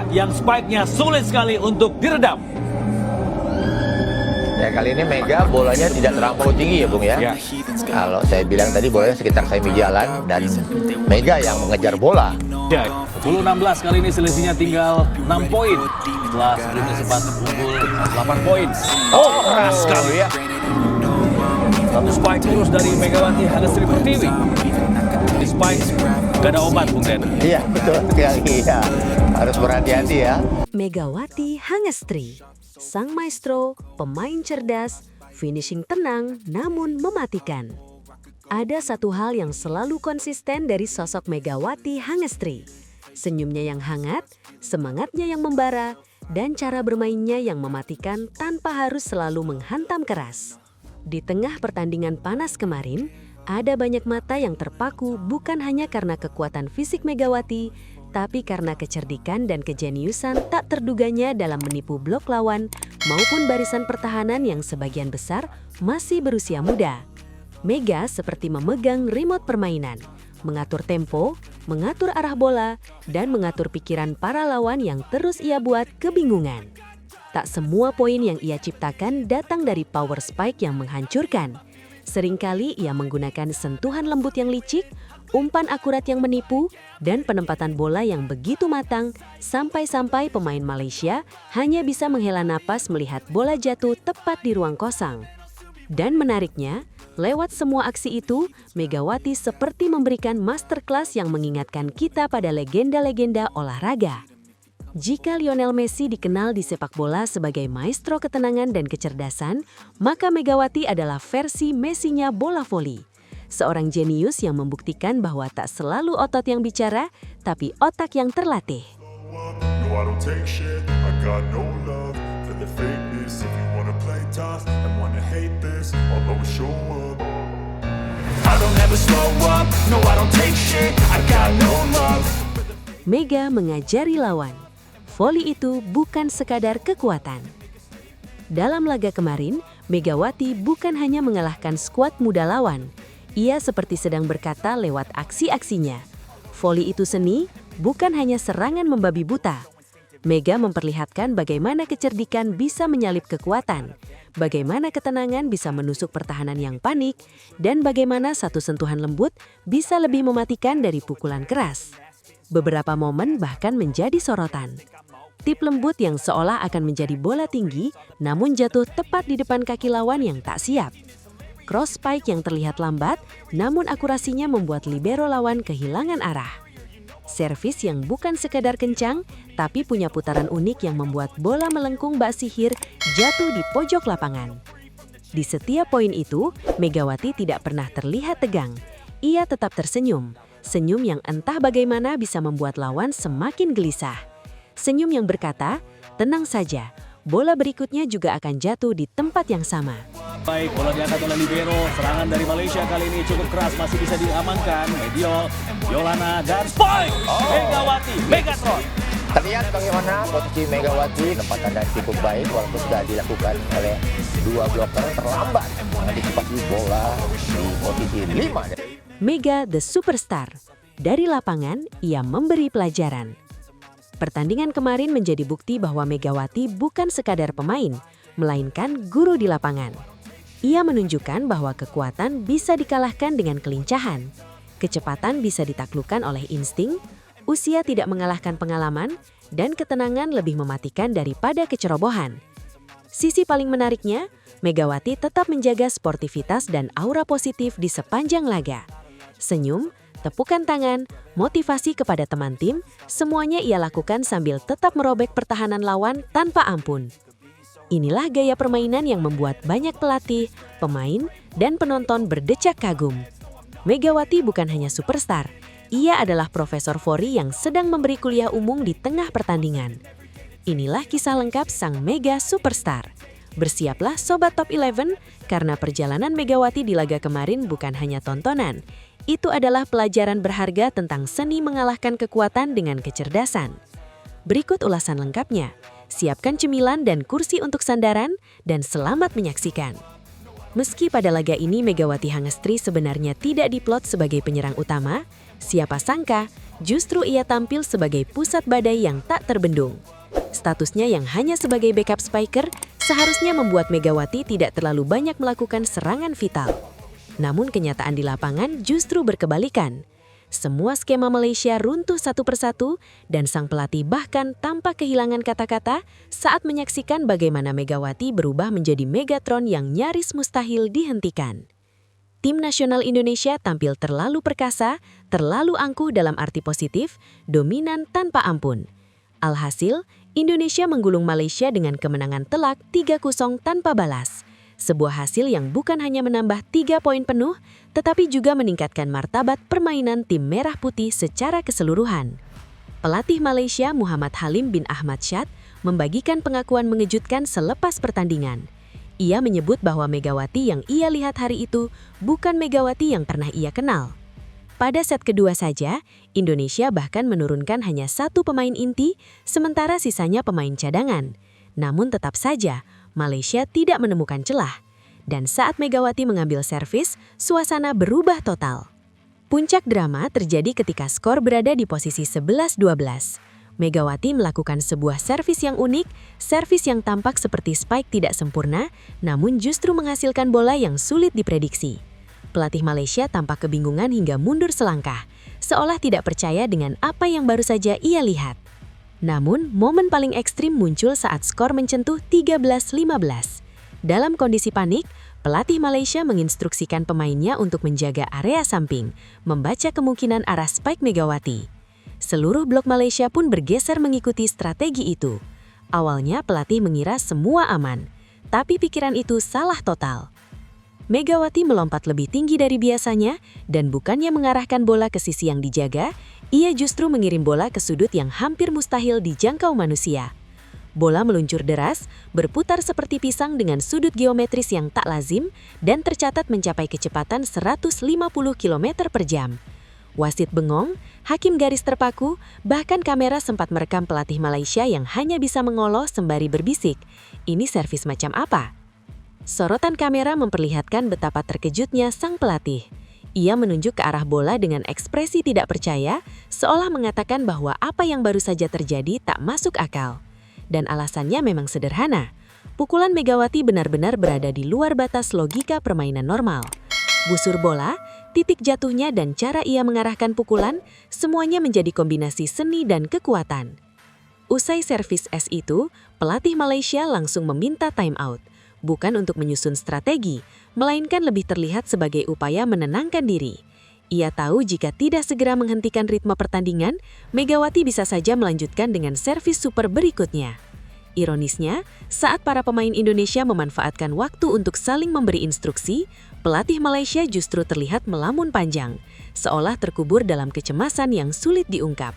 bola yang spike-nya sulit sekali untuk diredam. Ya, kali ini Mega bolanya tidak terlampau tinggi ya Bung ya. Ya. Kalau saya bilang tadi bolanya sekitar semi jalan dan Mega yang mengejar bola. Ya, 10-16 kali ini selisihnya tinggal 6 poin. Setelah sebelumnya sempat unggul 8 poin. Oh, keras sekali ya. Satu spike terus dari Megawati Hangestri Pertiwi. Di spike gak ada obat Bung Den. Iya, betul sekali ya. Harus berhati-hati ya. Megawati Hangestri, sang maestro, pemain cerdas, finishing tenang namun mematikan. Ada satu hal yang selalu konsisten dari sosok Megawati Hangestri. Senyumnya yang hangat, semangatnya yang membara, dan cara bermainnya yang mematikan tanpa harus selalu menghantam keras. Di tengah pertandingan panas kemarin, ada banyak mata yang terpaku bukan hanya karena kekuatan fisik Megawati, tapi karena kecerdikan dan kejeniusan tak terduganya dalam menipu blok lawan maupun barisan pertahanan yang sebagian besar masih berusia muda. Mega seperti memegang remote permainan, mengatur tempo, mengatur arah bola, dan mengatur pikiran para lawan yang terus ia buat kebingungan. Tak semua poin yang ia ciptakan datang dari power spike yang menghancurkan. Seringkali ia menggunakan sentuhan lembut yang licik, umpan akurat yang menipu, dan penempatan bola yang begitu matang, sampai-sampai pemain Malaysia hanya bisa menghela napas melihat bola jatuh tepat di ruang kosong. Dan menariknya, lewat semua aksi itu, Megawati seperti memberikan masterclass yang mengingatkan kita pada legenda-legenda olahraga. Jika Lionel Messi dikenal di sepak bola sebagai maestro ketenangan dan kecerdasan, maka Megawati adalah versi Messi-nya bola voli. Seorang jenius yang membuktikan bahwa tak selalu otot yang bicara, tapi otak yang terlatih. Mega mengajari lawan. Voli itu bukan sekadar kekuatan. Dalam laga kemarin, Megawati bukan hanya mengalahkan skuad muda lawan. Ia seperti sedang berkata lewat aksi-aksinya. Voli itu seni, bukan hanya serangan membabi buta. Mega memperlihatkan bagaimana kecerdikan bisa menyalip kekuatan, bagaimana ketenangan bisa menusuk pertahanan yang panik, dan bagaimana satu sentuhan lembut bisa lebih mematikan dari pukulan keras. Beberapa momen bahkan menjadi sorotan. Tip lembut yang seolah akan menjadi bola tinggi, namun jatuh tepat di depan kaki lawan yang tak siap. Cross spike yang terlihat lambat, namun akurasinya membuat libero lawan kehilangan arah. Servis yang bukan sekadar kencang, tapi punya putaran unik yang membuat bola melengkung bak sihir jatuh di pojok lapangan. Di setiap poin itu, Megawati tidak pernah terlihat tegang. Ia tetap tersenyum, senyum yang entah bagaimana bisa membuat lawan semakin gelisah. Senyum yang berkata, tenang saja, bola berikutnya juga akan jatuh di tempat yang sama. Baik, bola diangkat oleh libero. Serangan dari Malaysia kali ini cukup keras, masih bisa diamankan. Mediol, Yolana, dan spike! Megawati, Megatron! Terlihat bagaimana posisi Megawati, tempatan dan cukup baik walaupun sudah dilakukan oleh dua bloker terlambat mengantisipasi bola di posisi 5. Mega the Superstar. Dari lapangan, ia memberi pelajaran. Pertandingan kemarin menjadi bukti bahwa Megawati bukan sekadar pemain, melainkan guru di lapangan. Ia menunjukkan bahwa kekuatan bisa dikalahkan dengan kelincahan, kecepatan bisa ditaklukkan oleh insting, usia tidak mengalahkan pengalaman, dan ketenangan lebih mematikan daripada kecerobohan. Sisi paling menariknya, Megawati tetap menjaga sportivitas dan aura positif di sepanjang laga. Senyum, tepukan tangan, motivasi kepada teman tim, semuanya ia lakukan sambil tetap merobek pertahanan lawan tanpa ampun. Inilah gaya permainan yang membuat banyak pelatih, pemain, dan penonton berdecak kagum. Megawati bukan hanya superstar, ia adalah profesor voli yang sedang memberi kuliah umum di tengah pertandingan. Inilah kisah lengkap sang Mega Superstar. Bersiaplah Sobat Top 11, karena perjalanan Megawati di laga kemarin bukan hanya tontonan. Itu adalah pelajaran berharga tentang seni mengalahkan kekuatan dengan kecerdasan. Berikut ulasan lengkapnya. Siapkan cemilan dan kursi untuk sandaran, dan selamat menyaksikan. Meski pada laga ini Megawati Hangestri sebenarnya tidak diplot sebagai penyerang utama, siapa sangka justru ia tampil sebagai pusat badai yang tak terbendung. Statusnya yang hanya sebagai backup spiker seharusnya membuat Megawati tidak terlalu banyak melakukan serangan vital. Namun kenyataan di lapangan justru berkebalikan. Semua skema Malaysia runtuh satu persatu dan sang pelatih bahkan tampak kehilangan kata-kata saat menyaksikan bagaimana Megawati berubah menjadi Megatron yang nyaris mustahil dihentikan. Tim nasional Indonesia tampil terlalu perkasa, terlalu angkuh dalam arti positif, dominan tanpa ampun. Alhasil, Indonesia menggulung Malaysia dengan kemenangan telak 3-0 tanpa balas. Sebuah hasil yang bukan hanya menambah 3 poin penuh, tetapi juga meningkatkan martabat permainan tim merah putih secara keseluruhan. Pelatih Malaysia Muhammad Halim bin Ahmad Syad membagikan pengakuan mengejutkan selepas pertandingan. Ia menyebut bahwa Megawati yang ia lihat hari itu bukan Megawati yang pernah ia kenal. Pada set kedua saja, Indonesia bahkan menurunkan hanya 1 pemain inti, sementara sisanya pemain cadangan. Namun tetap saja, Malaysia tidak menemukan celah. Dan saat Megawati mengambil servis, suasana berubah total. Puncak drama terjadi ketika skor berada di posisi 11-12. Megawati melakukan sebuah servis yang unik, servis yang tampak seperti spike tidak sempurna, namun justru menghasilkan bola yang sulit diprediksi. Pelatih Malaysia tampak kebingungan hingga mundur selangkah, seolah tidak percaya dengan apa yang baru saja ia lihat. Namun, momen paling ekstrim muncul saat skor mencentuh 13-15. Dalam kondisi panik, pelatih Malaysia menginstruksikan pemainnya untuk menjaga area samping, membaca kemungkinan arah spike Megawati. Seluruh blok Malaysia pun bergeser mengikuti strategi itu. Awalnya pelatih mengira semua aman, tapi pikiran itu salah total. Megawati melompat lebih tinggi dari biasanya dan bukannya mengarahkan bola ke sisi yang dijaga, ia justru mengirim bola ke sudut yang hampir mustahil dijangkau manusia. Bola meluncur deras, berputar seperti pisang dengan sudut geometris yang tak lazim dan tercatat mencapai kecepatan 150 km per jam. Wasit bengong, hakim garis terpaku, bahkan kamera sempat merekam pelatih Malaysia yang hanya bisa mengoloh sembari berbisik, "Ini servis macam apa?" Sorotan kamera memperlihatkan betapa terkejutnya sang pelatih. Ia menunjuk ke arah bola dengan ekspresi tidak percaya, seolah mengatakan bahwa apa yang baru saja terjadi tak masuk akal. Dan alasannya memang sederhana. Pukulan Megawati benar-benar berada di luar batas logika permainan normal. Busur bola, titik jatuhnya dan cara ia mengarahkan pukulan, semuanya menjadi kombinasi seni dan kekuatan. Usai servis es itu, pelatih Malaysia langsung meminta time out. Bukan untuk menyusun strategi, melainkan lebih terlihat sebagai upaya menenangkan diri. Ia tahu jika tidak segera menghentikan ritme pertandingan, Megawati bisa saja melanjutkan dengan servis super berikutnya. Ironisnya, saat para pemain Indonesia memanfaatkan waktu untuk saling memberi instruksi, pelatih Malaysia justru terlihat melamun panjang, seolah terkubur dalam kecemasan yang sulit diungkap.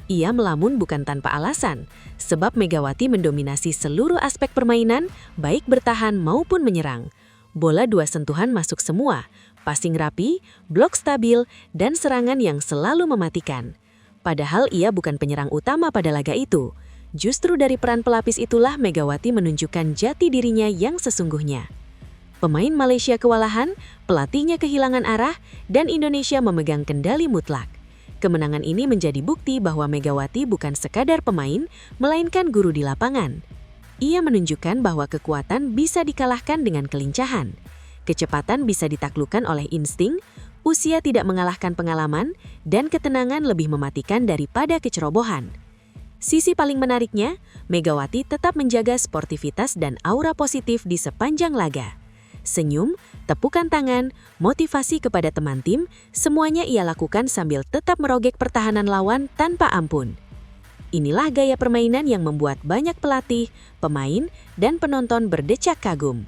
Ia melamun bukan tanpa alasan, sebab Megawati mendominasi seluruh aspek permainan, baik bertahan maupun menyerang. Bola 2 sentuhan masuk semua, passing rapi, blok stabil, dan serangan yang selalu mematikan. Padahal ia bukan penyerang utama pada laga itu. Justru dari peran pelapis itulah Megawati menunjukkan jati dirinya yang sesungguhnya. Pemain Malaysia kewalahan, pelatihnya kehilangan arah, dan Indonesia memegang kendali mutlak. Kemenangan ini menjadi bukti bahwa Megawati bukan sekadar pemain, melainkan guru di lapangan. Ia menunjukkan bahwa kekuatan bisa dikalahkan dengan kelincahan. Kecepatan bisa ditaklukkan oleh insting, usia tidak mengalahkan pengalaman, dan ketenangan lebih mematikan daripada kecerobohan. Sisi paling menariknya, Megawati tetap menjaga sportivitas dan aura positif di sepanjang laga. Senyum, tepukan tangan, motivasi kepada teman tim, semuanya ia lakukan sambil tetap merogek pertahanan lawan tanpa ampun. Inilah gaya permainan yang membuat banyak pelatih, pemain, dan penonton berdecak kagum.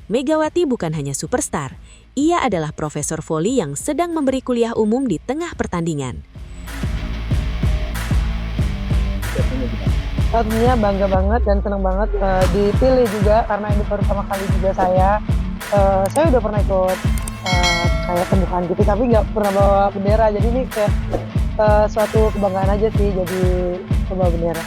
Megawati bukan hanya superstar, ia adalah profesor voli yang sedang memberi kuliah umum di tengah pertandingan. Tentunya bangga banget dan senang banget dipilih juga karena ini pertama kali juga saya udah pernah ikut kayak pembukaan gitu tapi nggak pernah bawa bendera, jadi ini kayak suatu kebanggaan aja sih jadi bawa bendera.